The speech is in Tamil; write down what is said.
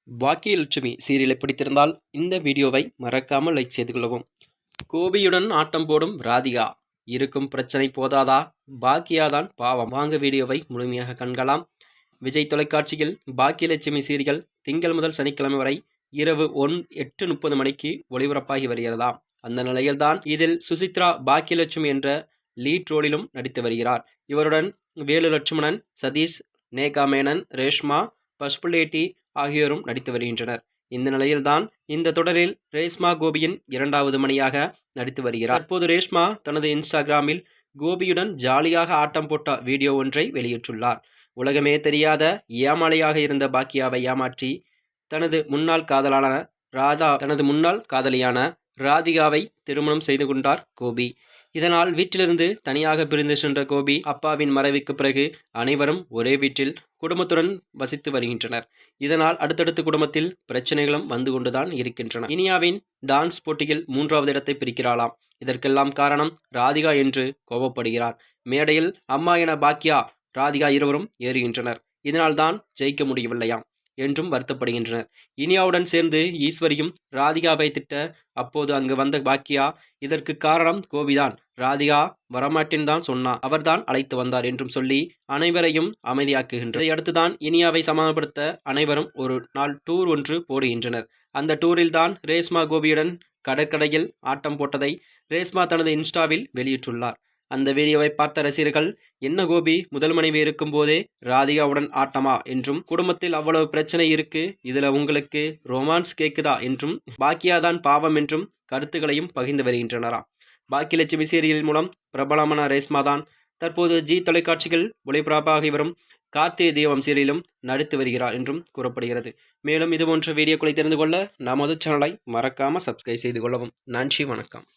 பாக்கியலட்சுமி சீரியலை பிடித்திருந்தால் இந்த வீடியோவை மறக்காமல் லைக் செய்து கொள்ளவும். கோபியுடன் ஆட்டம் போடும் ராதிகா, இருக்கும் பிரச்சனை போதாதா, பாக்கியாதான் பாவம். வாங்க வீடியோவை முழுமையாக கண்கலாம். விஜய் தொலைக்காட்சியில் பாக்கியலட்சுமி சீரியல் திங்கள் முதல் சனிக்கிழமை வரை இரவு 8:30 மணிக்கு ஒளிபரப்பாகி வருகிறதாம். அந்த நிலையில்தான் இதில் சுசித்ரா பாக்கியலட்சுமி என்ற லீட் ரோலிலும் நடித்து வருகிறார். இவருடன் வேலு லட்சுமணன், சதீஷ், நேகா மேனன், ரேஷ்மா, பசுப்புலேட்டி ஆகியோரும் நடித்து வருகின்றனர். இந்த நிலையில்தான் இந்த தொடரில் ரேஷ்மா கோபியின் 2வது மணியாக நடித்து வருகிறார். தற்போது ரேஷ்மா தனது இன்ஸ்டாகிராமில் கோபியுடன் ஜாலியாக ஆட்டம் போட்ட வீடியோ ஒன்றை வெளியிட்டுள்ளார். உலகமே தெரியாத ஏமாளியாக இருந்த பாக்கியாவை ஏமாற்றி தனது முன்னாள் காதலியான ராதிகாவை திருமணம் செய்து கொண்டார் கோபி. இதனால் வீட்டிலிருந்து தனியாக பிரிந்து சென்ற கோபி அப்பாவின் மறைவுக்கு பிறகு அனைவரும் ஒரே வீட்டில் குடும்பத்துடன் வசித்து வருகின்றனர். இதனால் அடுத்தடுத்து குடும்பத்தில் பிரச்சனைகளும் வந்து கொண்டுதான் இருக்கின்றன. இனியாவின் டான்ஸ் போட்டியில் 3வது இடத்தை பிரிக்கிறாளாம். இதற்கெல்லாம் காரணம் ராதிகா என்று கோபப்படுகிறார். மேடையில் அம்மா என பாக்கியா, ராதிகா இருவரும் ஏறுகின்றனர். இதனால் தான் ஜெயிக்க முடியவில்லையாம் என்றும் வருத்தப்படுகின்றனர். இனியாவுடன் சேர்ந்து ஈஸ்வரியும் ராதிகாவை திட்ட அப்போது அங்கு வந்த பாக்கியா, இதற்கு காரணம் கோபிதான், ராதிகா வரமாட்டேன் தான் சொன்னா, அவர்தான் அழைத்து வந்தார் என்றும் சொல்லி அனைவரையும் அமைதியாக்குகின்றனர். இதையடுத்துதான் இனியாவை சமாதானப்படுத்த அனைவரும் ஒரு நாள் டூர் ஒன்று போடுகின்றனர். அந்த டூரில் தான் ரேஷ்மா கோபியுடன் கடற்கரையில் ஆட்டம் போட்டதை ரேஷ்மா தனது இன்ஸ்டாவில் வெளியிட்டுள்ளார். அந்த வீடியோவை பார்த்த ரசிகர்கள், என்ன கோபி முதல் மனைவி இருக்கும் போதே ராதிகாவுடன் ஆட்டமா என்றும், குடும்பத்தில் அவ்வளவு பிரச்சனை இருக்கு, இதுல உங்களுக்கு ரொமான்ஸ் கேக்குதா என்றும், பாக்கியாதான் பாவம் என்றும் கருத்துக்களையும் பகிர்ந்து வருகின்றனராம். பாக்கியலட்சுமி சீரியல் மூலம் பிரபலமான ரேஷ்மா தான் தற்போது ஜி தொலைக்காட்சிகள் ஒளிபரப்பாகி வரும் கார்த்திகை தீபம் சீரியலிலும் நடித்து வருகிறார் என்றும் கூறப்படுகிறது. மேலும் இதுபோன்ற வீடியோக்களை தெரிந்து கொள்ள நமது சேனலை மறக்காம சப்ஸ்கிரைப் செய்து கொள்ளவும். நன்றி, வணக்கம்.